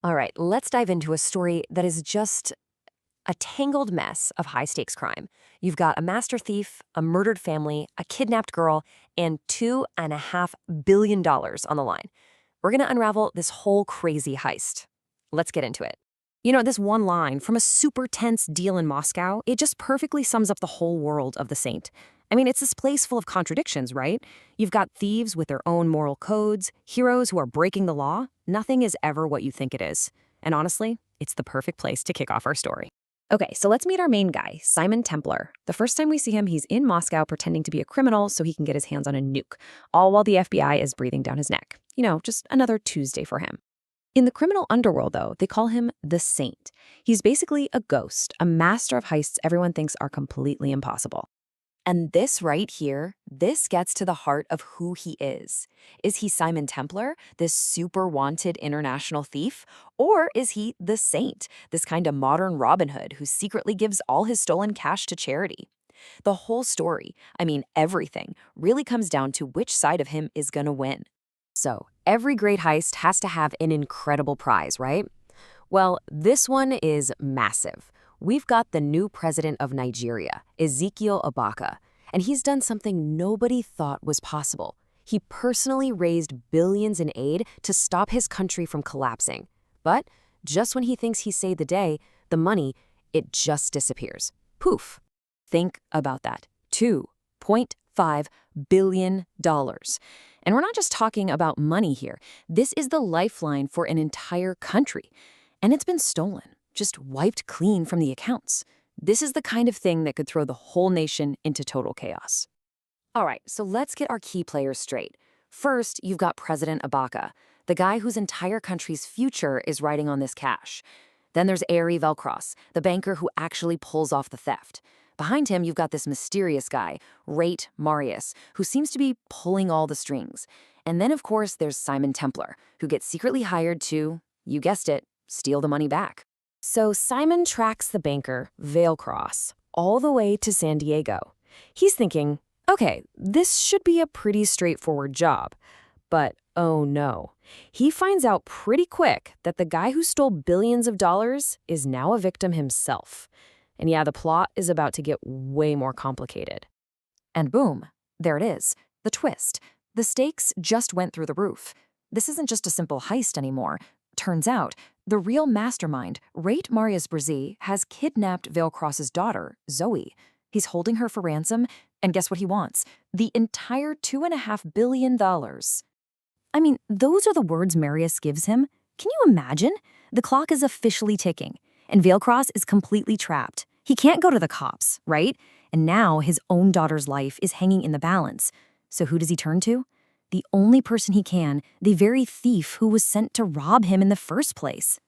All right, let's dive into a story that is just a tangled mess of high stakes crime. You've got a master thief, a murdered family, a kidnapped girl, and $2.5 billion on the line. We're going to unravel this whole crazy heist. Let's get into it. This one line from a super tense deal in Moscow, it just perfectly sums up the whole world of the Saint. I mean, it's this place full of contradictions, right? You've got thieves with their own moral codes, heroes who are breaking the law. Nothing is ever what you think it is. And honestly, it's the perfect place to kick off our story. Okay, so let's meet our main guy, Simon Templar. The first time we see him, he's in Moscow pretending to be a criminal so he can get his hands on a nuke, all while the FBI is breathing down his neck. Just another Tuesday for him. In the criminal underworld, though, they call him the Saint. He's basically a ghost, a master of heists everyone thinks are completely impossible. And this right here, this gets to the heart of who he is. Is he Simon Templar, this super wanted international thief? Or is he the Saint, this kind of modern Robin Hood who secretly gives all his stolen cash to charity? The whole story, I mean everything, really comes down to which side of him is gonna win. So, every great heist has to have an incredible prize, right? Well, this one is massive. We've got the new president of Nigeria, Ezekiel Abaka, and he's done something nobody thought was possible. He personally raised billions in aid to stop his country from collapsing. But just when he thinks he saved the day, the money, it just disappears. Poof. Think about that. $2.5 billion. And we're not just talking about money here. This is the lifeline for an entire country. And it's been stolen, just wiped clean from the accounts. This is the kind of thing that could throw the whole nation into total chaos. All right, so let's get our key players straight. First, you've got President Ibaka, the guy whose entire country's future is riding on this cash. Then there's Ari Velkros, the banker who actually pulls off the theft. Behind him, you've got this mysterious guy, Rate Marius, who seems to be pulling all the strings. And then, of course, there's Simon Templar, who gets secretly hired to, you guessed it, steal the money back. So Simon tracks the banker, Velkros, all the way to San Diego. He's thinking, okay, this should be a pretty straightforward job. But oh no. He finds out pretty quick that the guy who stole billions of dollars is now a victim himself. And yeah, the plot is about to get way more complicated. And boom, there it is, the twist. The stakes just went through the roof. This isn't just a simple heist anymore. Turns out, the real mastermind, Rate Marius Brzee, has kidnapped Velkros's daughter, Zoe. He's holding her for ransom, and guess what he wants? The entire $2.5 billion. I mean, those are the words Marius gives him. Can you imagine? The clock is officially ticking, and Velkros is completely trapped. He can't go to the cops, right? And now his own daughter's life is hanging in the balance. So who does he turn to? The only person he can, the very thief who was sent to rob him in the first place.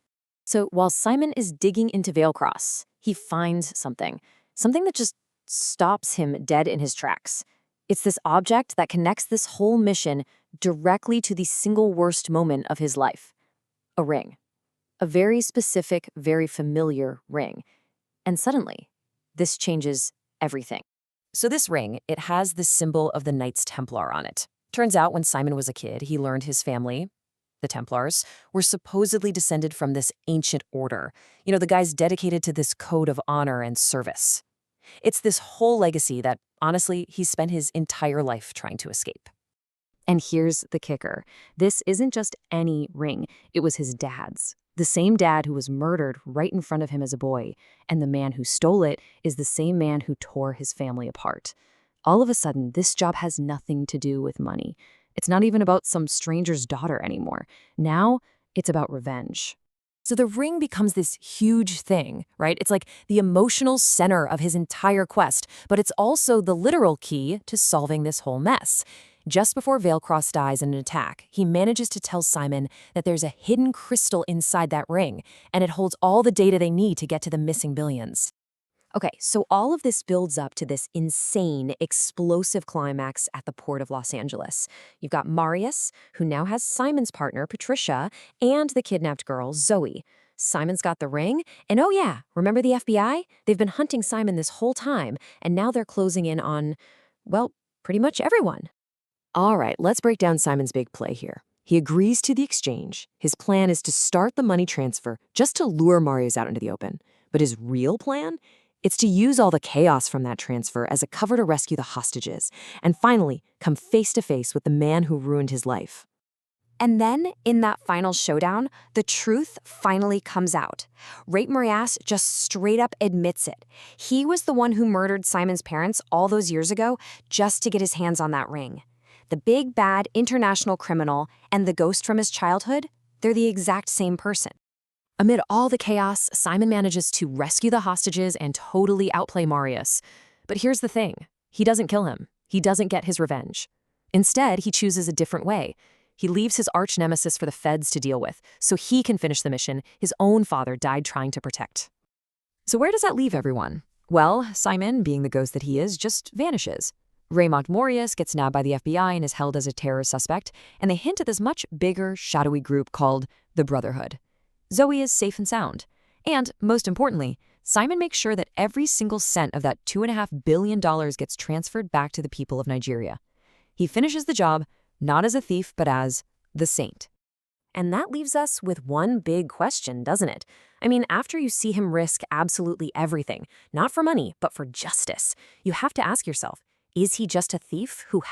So while Simon is digging into Velkros, he finds something that just stops him dead in his tracks. It's this object that connects this whole mission directly to the single worst moment of his life. A ring. A very specific, very familiar ring. And suddenly, this changes everything. So this ring, it has the symbol of the Knights Templar on it. Turns out when Simon was a kid, he learned his family, the Templars, were supposedly descended from this ancient order. The guys dedicated to this code of honor and service. It's this whole legacy that, honestly, he spent his entire life trying to escape. And here's the kicker. This isn't just any ring. It was his dad's. The same dad who was murdered right in front of him as a boy. And the man who stole it is the same man who tore his family apart. All of a sudden, this job has nothing to do with money. It's not even about some stranger's daughter anymore. Now, it's about revenge. So the ring becomes this huge thing, right? It's like the emotional center of his entire quest, but it's also the literal key to solving this whole mess. Just before Velkros dies in an attack, he manages to tell Simon that there's a hidden crystal inside that ring, and it holds all the data they need to get to the missing billions. Okay, so all of this builds up to this insane, explosive climax at the port of Los Angeles. You've got Marius, who now has Simon's partner, Patricia, and the kidnapped girl, Zoe. Simon's got the ring, and oh yeah, remember the FBI? They've been hunting Simon this whole time, and now they're closing in on, well, pretty much everyone. All right, let's break down Simon's big play here. He agrees to the exchange. His plan is to start the money transfer just to lure Marius out into the open. But his real plan? It's to use all the chaos from that transfer as a cover to rescue the hostages, and finally come face to face with the man who ruined his life. And then, in that final showdown, the truth finally comes out. Rape Marias just straight up admits it. He was the one who murdered Simon's parents all those years ago just to get his hands on that ring. The big, bad international criminal and the ghost from his childhood, they're the exact same person. Amid all the chaos, Simon manages to rescue the hostages and totally outplay Marius. But here's the thing. He doesn't kill him. He doesn't get his revenge. Instead, he chooses a different way. He leaves his arch-nemesis for the feds to deal with, so he can finish the mission his own father died trying to protect. So where does that leave everyone? Well, Simon, being the ghost that he is, just vanishes. Raymond Marius gets nabbed by the FBI and is held as a terror suspect, and they hint at this much bigger, shadowy group called the Brotherhood. Zoe is safe and sound. And, most importantly, Simon makes sure that every single cent of that $2.5 billion gets transferred back to the people of Nigeria. He finishes the job, not as a thief, but as the saint. And that leaves us with one big question, doesn't it? I mean, after you see him risk absolutely everything, not for money, but for justice, you have to ask yourself, is he just a thief who